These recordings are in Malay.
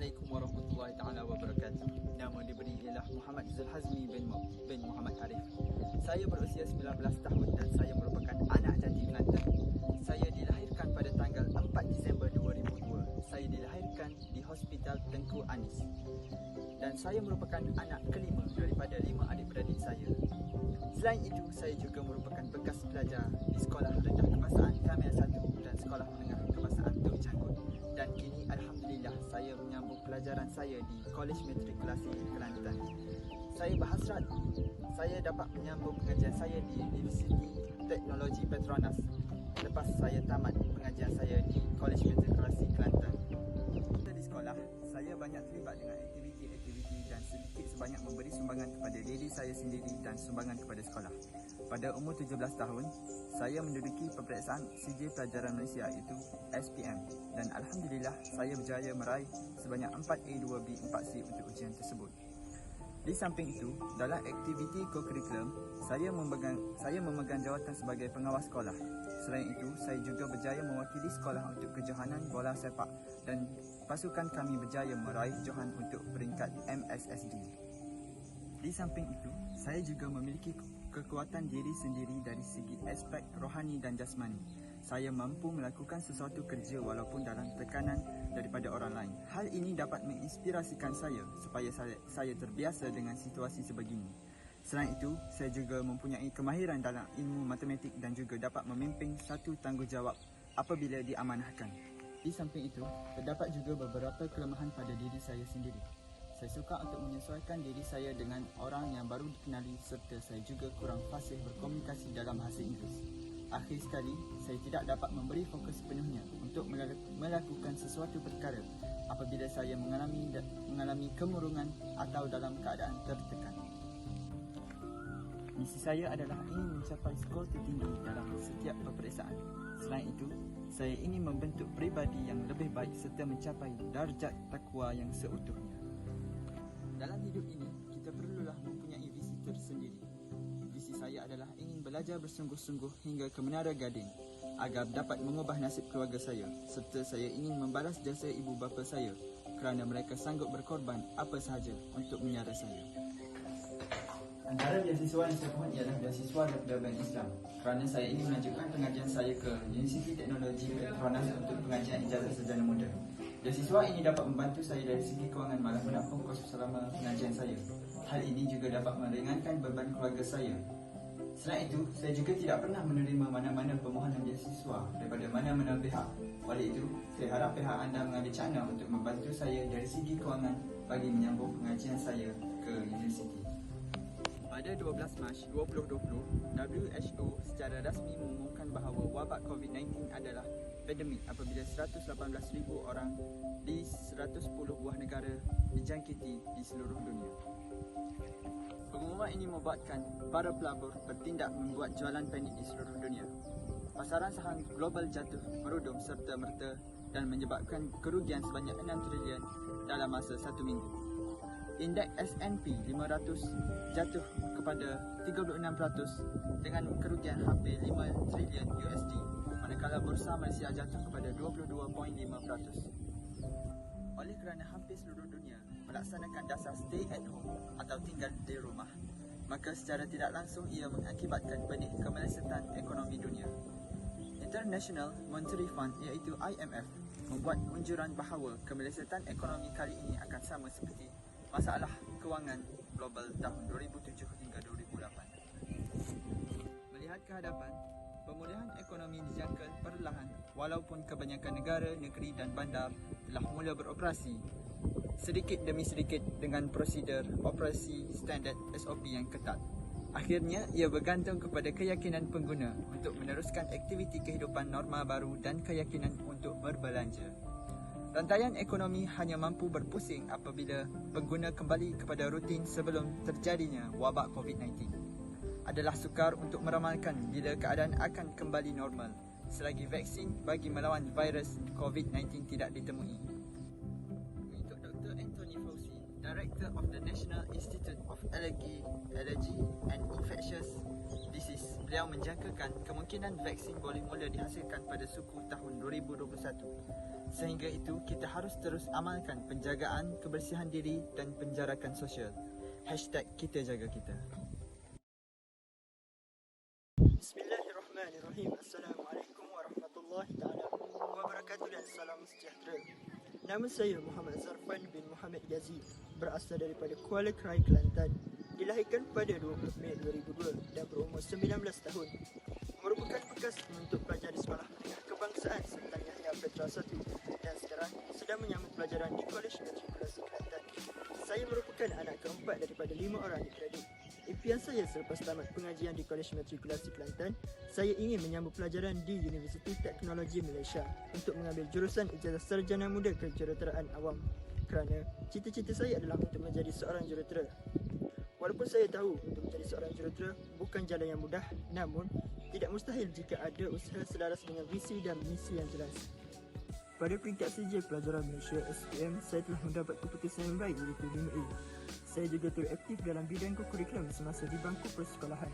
Assalamualaikum warahmatullahi taala wabarakatuh. Nama diberi ialah Muhammad Zulhazmi bin Muhammad Arif. Saya berusia 19 tahun dan saya merupakan anak jati Kelantan. Saya dilahirkan pada tanggal 4 Disember 2002. Saya dilahirkan di Hospital Tengku Anis. Dan saya merupakan anak kelima daripada 5 adik-beradik saya. Selain itu, saya juga merupakan bekas pelajar di Sekolah Rendah Kebangsaan Kamil 1 dan Sekolah Menengah Kebangsaan Tok Janggut. Dan kini Alhamdulillah saya menyambung pelajaran saya di Kolej Matrikulasi Kelantan. Saya berhasrat saya dapat menyambung pengajian saya di Universiti Teknologi Petronas lepas saya tamat pengajian saya di Kolej Matrikulasi Kelantan. Di sekolah, saya banyak terlibat dengan aktiviti-aktiviti dan sedikit sebanyak memberi sumbangan kepada diri saya sendiri dan sumbangan kepada sekolah. Pada umur 17 tahun, saya menduduki peperiksaan Sijil Pelajaran Malaysia iaitu SPM dan Alhamdulillah saya berjaya meraih sebanyak 4A, 2B, 4C untuk ujian tersebut. Di samping itu, dalam aktiviti co-curriculum, saya memegang jawatan sebagai pengawas sekolah. Selain itu, saya juga berjaya mewakili sekolah untuk kejohanan bola sepak dan pasukan kami berjaya meraih johan untuk peringkat MSSD. Di samping itu, saya juga memiliki kekuatan diri sendiri dari segi aspek rohani dan jasmani. Saya mampu melakukan sesuatu kerja walaupun dalam tekanan daripada orang lain. Hal ini dapat menginspirasikan saya supaya saya terbiasa dengan situasi sebegini. Selain itu, saya juga mempunyai kemahiran dalam ilmu matematik dan juga dapat memimpin satu tanggungjawab apabila diamanahkan. Di samping itu, terdapat juga beberapa kelemahan pada diri saya sendiri. Saya suka untuk menyesuaikan diri saya dengan orang yang baru dikenali serta saya juga kurang fasih berkomunikasi dalam bahasa Inggeris. Akhir sekali, saya tidak dapat memberi fokus sepenuhnya untuk melakukan sesuatu perkara apabila saya mengalami kemurungan atau dalam keadaan tertekan. Misi saya adalah ingin mencapai skor tertinggi dalam setiap peperiksaan. Selain itu, saya ingin membentuk pribadi yang lebih baik serta mencapai darjat takwa yang seutuhnya. Dalam hidup ini, kita perlulah mempunyai visi tersendiri. Visi saya adalah ingin belajar bersungguh-sungguh hingga ke Menara Gading agar dapat mengubah nasib keluarga saya serta saya ingin membalas jasa ibu bapa saya kerana mereka sanggup berkorban apa sahaja untuk menyara saya. Antara beasiswa yang saya mohon ialah beasiswa daripada Bank Islam kerana saya ingin melanjutkan pengajian saya ke Universiti Teknologi Petronas untuk pengajian ijazah sarjana muda. Beasiswa ini dapat membantu saya dari segi kewangan malah menampung kos selama pengajian saya. Hal ini juga dapat meringankan beban keluarga saya. Selain itu, saya juga tidak pernah menerima mana-mana permohonan beasiswa daripada mana-mana pihak. Oleh itu, saya harap pihak anda mengambil cakna untuk membantu saya dari segi kewangan bagi menyambung pengajian saya ke universiti. Pada 12 Mac 2020, WHO secara rasmi mengumumkan bahawa wabak COVID-19 adalah pandemik apabila 118,000 orang di 110 buah negara dijangkiti di seluruh dunia. Pengumuman ini membuatkan para pelabur bertindak membuat jualan panik di seluruh dunia. Pasaran saham global jatuh merudum serta-merta dan menyebabkan kerugian sebanyak 6 trilion dalam masa 1 minggu. Indeks S&P 500 jatuh kepada 36% dengan kerugian hampir 5 trilion USD, manakala Bursa Malaysia jatuh kepada 22.5%. Oleh kerana hampir seluruh dunia melaksanakan dasar stay at home atau tinggal di rumah, maka secara tidak langsung ia mengakibatkan benih kemelesetan ekonomi dunia. International Monetary Fund iaitu IMF membuat unjuran bahawa kemelesetan ekonomi kali ini akan sama seperti masalah kewangan global tahun 2007 hingga 2008. Melihat ke hadapan, pemulihan ekonomi dijangka perlahan walaupun kebanyakan negara, negeri dan bandar telah mula beroperasi sedikit demi sedikit dengan prosedur operasi standard SOP yang ketat. Akhirnya, ia bergantung kepada keyakinan pengguna untuk meneruskan aktiviti kehidupan normal baru dan keyakinan untuk berbelanja. Rantaian ekonomi hanya mampu berpusing apabila pengguna kembali kepada rutin sebelum terjadinya wabak COVID-19. Adalah sukar untuk meramalkan bila keadaan akan kembali normal selagi vaksin bagi melawan virus COVID-19 tidak ditemui. Untuk Dr. Anthony Fauci, Director of the National Institute of Allergy and Infectious Disease. Beliau menjangkakan kemungkinan vaksin boleh mula dihasilkan pada suku tahun 2021. Sehingga itu, kita harus terus amalkan penjagaan kebersihan diri dan penjarakan sosial. #kita jaga kita. Bismillahirrahmanirrahim. Assalamualaikum warahmatullahi taala wabarakatuh dan salam sejahtera. Nama saya Muhammad Zarfan bin Muhammad Yazid, berasal daripada Kuala Krai, Kelantan. Dilahirkan pada 20 Mei 2002 dan berumur 19 tahun. Merupakan bekas penuntut pelajar di Sekolah Menengah Kebangsaan Sultan Yahya Petra I dan sekarang sedang menyambut pelajaran di Kolej Matrikulasi Kelantan. Saya merupakan anak keempat daripada 5 orang adik-beradik. Impian saya selepas tamat pengajian di Kolej Matrikulasi Kelantan, saya ingin menyambut pelajaran di Universiti Teknologi Malaysia untuk mengambil jurusan ijazah sarjana muda kejuruteraan awam. Kerana cita-cita saya adalah untuk menjadi seorang jurutera. Walaupun saya tahu untuk menjadi seorang jurutera bukan jalan yang mudah, namun tidak mustahil jika ada usaha selaras dengan visi dan misi yang jelas. Pada peringkat sijil pelajaran Malaysia SPM, saya telah mendapat keputusan yang baik iaitu 5A. Saya juga turut aktif dalam bidang kurikulum semasa di bangku persekolahan.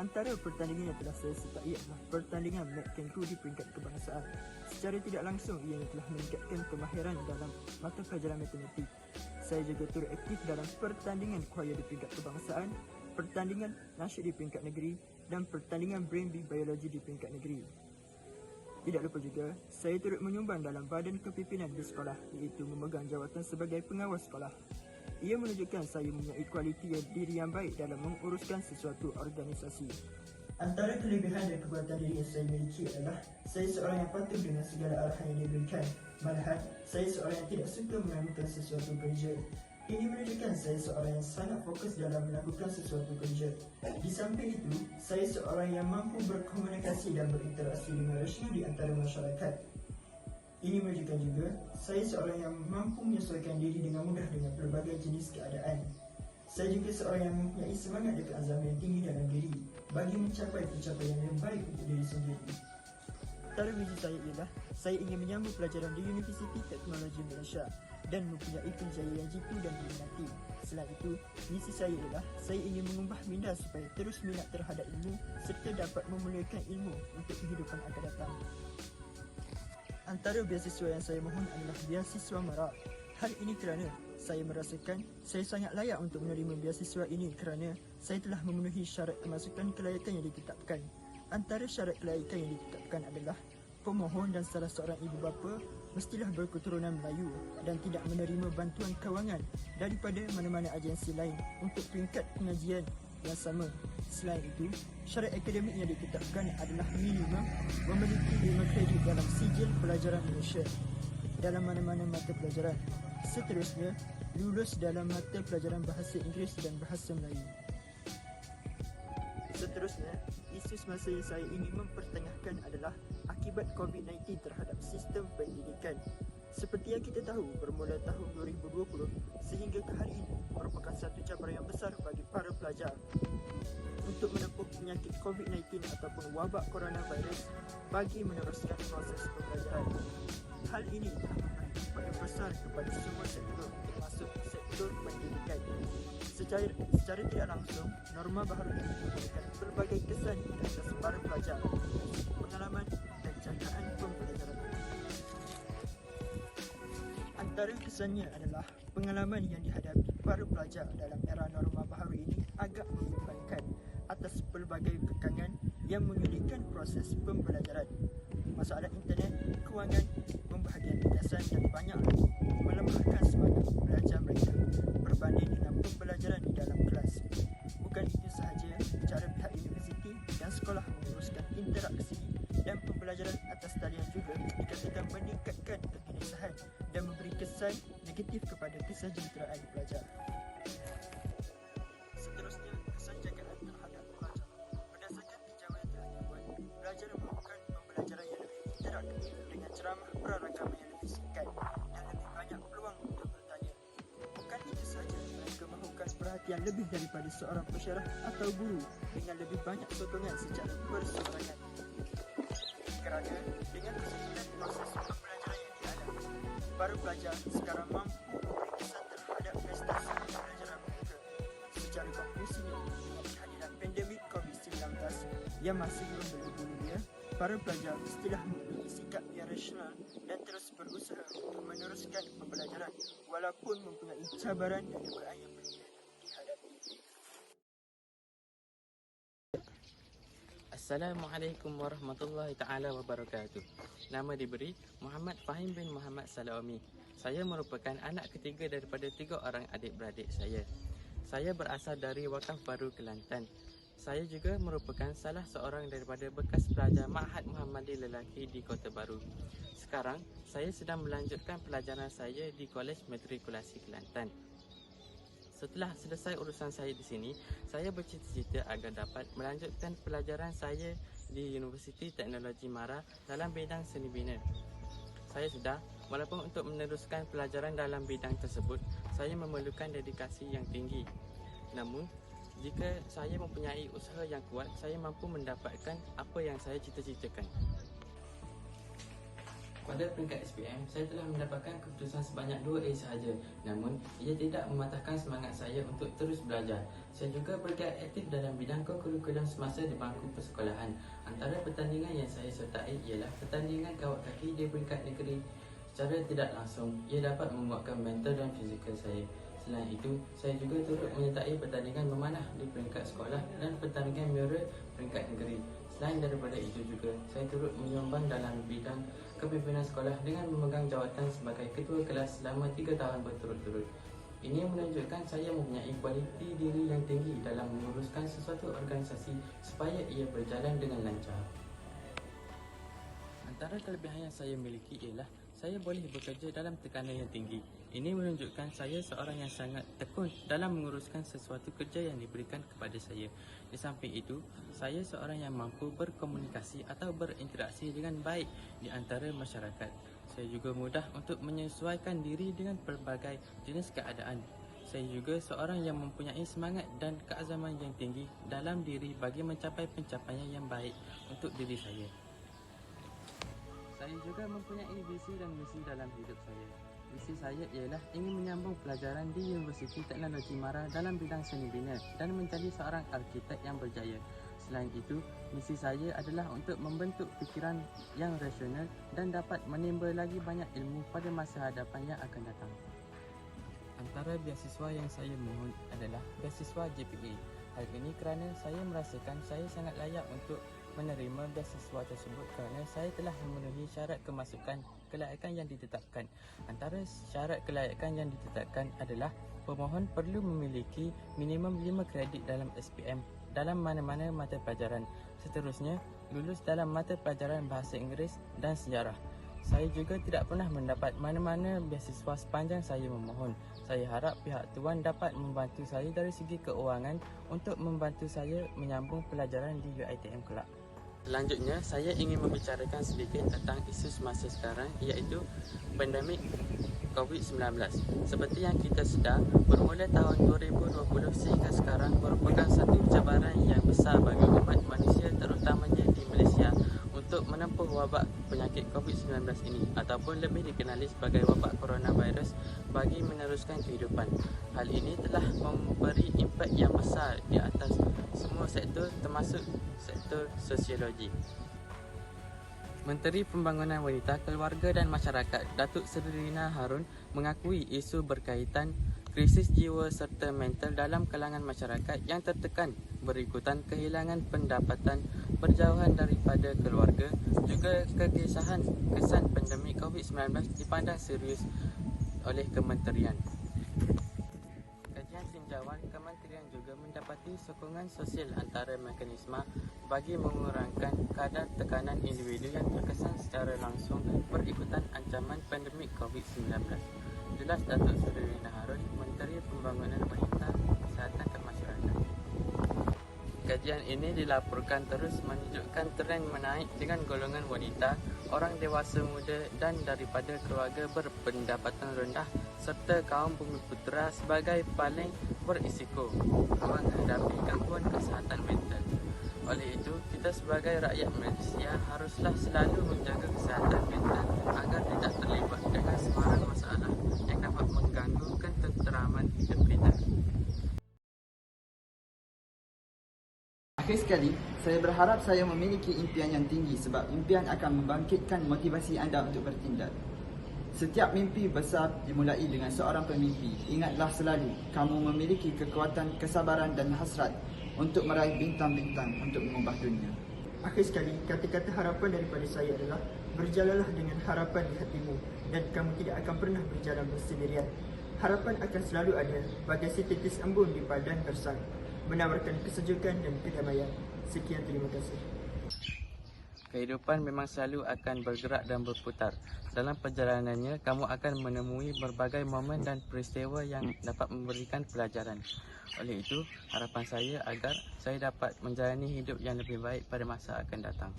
Antara pertandingan yang telah saya sertai adalah pertandingan McKenku di peringkat kebangsaan. Secara tidak langsung, ia telah meningkatkan kemahiran dalam mata pelajaran matematik. Saya juga turut aktif dalam pertandingan choir di peringkat kebangsaan, pertandingan nasyid di peringkat negeri dan pertandingan brain bee biologi di peringkat negeri. Tidak lupa juga, saya turut menyumbang dalam badan kepimpinan di sekolah iaitu memegang jawatan sebagai pengawas sekolah. Ia menunjukkan saya mempunyai kualiti diri yang baik dalam menguruskan sesuatu organisasi. Antara kelebihan dan kekuatan diri yang saya miliki adalah saya seorang yang patuh dengan segala arahan yang diberikan. Malahan, saya seorang yang tidak suka melakukan sesuatu kerja. Ini menunjukkan saya seorang yang sangat fokus dalam melakukan sesuatu kerja. Di samping itu, saya seorang yang mampu berkomunikasi dan berinteraksi dengan rasional di antara masyarakat. Ini menunjukkan juga saya seorang yang mampu menyesuaikan diri dengan mudah dengan pelbagai jenis keadaan. Saya juga seorang yang mempunyai semangat dan keazaman yang tinggi dalam diri bagi mencapai pencapaian yang baik untuk diri sendiri. Antara visi saya ialah saya ingin menyambut pelajaran di Universiti Teknologi Malaysia dan mempunyai penjaya yang jitu dan diminati. Selain itu, misi saya ialah saya ingin mengubah minda supaya terus minat terhadap ilmu serta dapat memulakan ilmu untuk kehidupan akan datang. Antara beasiswa yang saya mohon adalah beasiswa MARA. Hal ini kerana saya merasakan saya sangat layak untuk menerima beasiswa ini kerana saya telah memenuhi syarat kemasukan kelayakan yang ditetapkan. Antara syarat kelayakan yang ditetapkan adalah pemohon dan salah seorang ibu bapa mestilah berketurunan Melayu dan tidak menerima bantuan kewangan daripada mana-mana agensi lain untuk peringkat pengajian yang sama. Selain itu, syarat akademik yang ditetapkan adalah minimum memiliki 5 kredit dalam sijil pelajaran Malaysia dalam mana-mana mata pelajaran. Seterusnya, lulus dalam mata pelajaran bahasa Inggeris dan bahasa Melayu. Seterusnya, isu semasa yang saya ingin mempertengahkan adalah akibat COVID-19 terhadap sistem pendidikan. Seperti yang kita tahu, bermula tahun 2020 sehingga ke hari ini merupakan satu cabaran yang besar bagi para pelajar untuk menempuh penyakit COVID-19 ataupun wabak coronavirus bagi meneruskan proses pembelajaran. Hal ini telah memberi dampak besar kepada semua sektor termasuk sektor pendidikan. Secara tidak langsung, norma baharu ini memberikan pelbagai kesan di atas para pelajar, pengalaman dan jangkaan pembelajaran. Antara kesannya adalah pengalaman yang dihadapi para pelajar dalam era norma baharu ini agak membimbangkan atas pelbagai kekangan yang menyulitkan proses pembelajaran. Masalah internet, kewangan, pembahagian tugasan dan banyak lagi melemahkan semangat belajar mereka berbanding dengan pembelajaran di dalam kelas. Bukan itu sahaja, cara pihak universiti dan sekolah menguruskan interaksi dan pembelajaran atas talian juga dikatakan meningkatkan kegelisahan dan memberi kesan negatif kepada kesejahteraan pelajar. Seterusnya, kesan jagaan terhadap pelajar. Berdasarkan tinjauan yang telah dibuat, pelajar melakukan pembelajaran yang lebih interaktif dengan ceramah praragama yang lebih singkat dan lebih banyak peluang untuk bertanya. Bukan itu sahaja, mereka mahukan perhatian lebih daripada seorang pensyarah atau guru dengan lebih banyak sokongan secara perseorangan. Kerana dengan kesulitan proses pembelajaran yang dihadapi, para pelajar sekarang mampu memberi kesan terhadap prestasi yang masih belum berhubungan, para pelajar mestilah memiliki sikap yang rasional dan terus berusaha untuk meneruskan pembelajaran walaupun mempunyai cabaran dan dugaan yang berbeda dihadapi. Assalamualaikum warahmatullahi taala wabarakatuh. Nama diberi Muhammad Fahim bin Muhammad Salaomi. Saya merupakan anak ketiga daripada 3 orang adik-beradik saya. Saya berasal dari Wakaf Baru Kelantan. Saya juga merupakan salah seorang daripada bekas pelajar Ma'had Muhammadi Lelaki di Kota Baru. Sekarang, saya sedang melanjutkan pelajaran saya di Kolej Matrikulasi Kelantan. Setelah selesai urusan saya di sini, saya bercita-cita agar dapat melanjutkan pelajaran saya di Universiti Teknologi Mara dalam bidang seni bina. Saya sedar, walaupun untuk meneruskan pelajaran dalam bidang tersebut, saya memerlukan dedikasi yang tinggi. Namun, jika saya mempunyai usaha yang kuat, saya mampu mendapatkan apa yang saya cita-citakan. Pada peringkat SPM, saya telah mendapatkan keputusan sebanyak 2A sahaja. Namun, ia tidak mematahkan semangat saya untuk terus belajar. Saya juga bergiat aktif dalam bidang kurikulum semasa di bangku persekolahan. Antara pertandingan yang saya sertai ialah pertandingan kawat kaki di peringkat negeri. Secara tidak langsung, ia dapat menguatkan mental dan fizikal saya. Selain itu, saya juga turut menyertai pertandingan memanah di peringkat sekolah dan pertandingan mural peringkat negeri. Selain daripada itu juga, saya turut menyumbang dalam bidang kepimpinan sekolah dengan memegang jawatan sebagai ketua kelas selama 3 tahun berturut-turut. Ini menunjukkan saya mempunyai kualiti diri yang tinggi dalam menguruskan sesuatu organisasi supaya ia berjalan dengan lancar. Antara kelebihan yang saya miliki ialah saya boleh bekerja dalam tekanan yang tinggi. Ini menunjukkan saya seorang yang sangat tekun dalam menguruskan sesuatu kerja yang diberikan kepada saya. Di samping itu, saya seorang yang mampu berkomunikasi atau berinteraksi dengan baik di antara masyarakat. Saya juga mudah untuk menyesuaikan diri dengan pelbagai jenis keadaan. Saya juga seorang yang mempunyai semangat dan keazaman yang tinggi dalam diri bagi mencapai pencapaian yang baik untuk diri saya. Saya juga mempunyai visi dan misi dalam hidup saya. Visi saya ialah ingin menyambung pelajaran di Universiti Teknologi Mara dalam bidang seni bina dan menjadi seorang arkitek yang berjaya. Selain itu, misi saya adalah untuk membentuk fikiran yang rasional dan dapat menimba lagi banyak ilmu pada masa hadapan yang akan datang. Antara beasiswa yang saya mohon adalah beasiswa GPA. Hal ini kerana saya merasakan saya sangat layak untuk menerima beasiswa tersebut kerana saya telah memenuhi syarat kemasukan kelayakan yang ditetapkan. Antara syarat kelayakan yang ditetapkan adalah pemohon perlu memiliki minimum 5 kredit dalam SPM dalam mana-mana mata pelajaran. Seterusnya, lulus dalam mata pelajaran bahasa Inggeris dan sejarah. Saya juga tidak pernah mendapat mana-mana beasiswa sepanjang saya memohon. Saya harap pihak tuan dapat membantu saya dari segi keuangan untuk membantu saya menyambung pelajaran di UiTM kelak. Selanjutnya, saya ingin membicarakan sedikit tentang isu semasa sekarang iaitu pandemik COVID-19. Seperti yang kita sedar, bermula tahun 2020 sehingga sekarang merupakan satu cabaran yang besar bagi umat manusia terutamanya di Malaysia untuk menempuh wabak penyakit COVID-19 ini ataupun lebih dikenali sebagai wabak coronavirus bagi meneruskan kehidupan. Hal ini telah memberi impak yang besar di atas semua sektor termasuk sektor sosiologi. Menteri Pembangunan Wanita, Keluarga dan Masyarakat Datuk Seri Rina Harun mengakui isu berkaitan krisis jiwa serta mental dalam kalangan masyarakat yang tertekan berikutan kehilangan pendapatan, berjauhan daripada keluarga, juga kekesahan kesan pandemik COVID-19 dipandang serius oleh kementerian. Kajian tinjauan kementerian juga mendapati sokongan sosial antara mekanisme bagi mengurangkan kadar tekanan individu yang terkesan secara langsung berikutan ancaman pandemik COVID-19. Jelas Datuk Seri Rina Harun, Menteri Pembangunan Wanita, Kesihatan dan Masyarakat. Kajian ini dilaporkan terus menunjukkan tren menaik dengan golongan wanita, orang dewasa muda dan daripada keluarga berpendapatan rendah serta kaum bumiputera sebagai paling berisiko menghadapi gangguan kesihatan mental. Oleh itu, kita sebagai rakyat Malaysia haruslah selalu menjaga kesihatan mental agar tidak terlibat dengan sebarang masalah yang dapat mengganggu ketenteraman hidup kita. Akhir sekali, saya berharap saya memiliki impian yang tinggi sebab impian akan membangkitkan motivasi anda untuk bertindak. Setiap mimpi besar dimulai dengan seorang pemimpi. Ingatlah selalu, kamu memiliki kekuatan, kesabaran dan hasrat untuk meraih bintang-bintang untuk mengubah dunia. Akhir sekali, kata-kata harapan daripada saya adalah berjalanlah dengan harapan di hatimu dan kamu tidak akan pernah berjalan bersendirian. Harapan akan selalu ada bagai setitis embun di padang gersang, menawarkan kesejukan dan kedamaian. Sekian, terima kasih. Kehidupan memang selalu akan bergerak dan berputar. Dalam perjalanannya, kamu akan menemui berbagai momen dan peristiwa yang dapat memberikan pelajaran. Oleh itu, harapan saya agar saya dapat menjalani hidup yang lebih baik pada masa akan datang.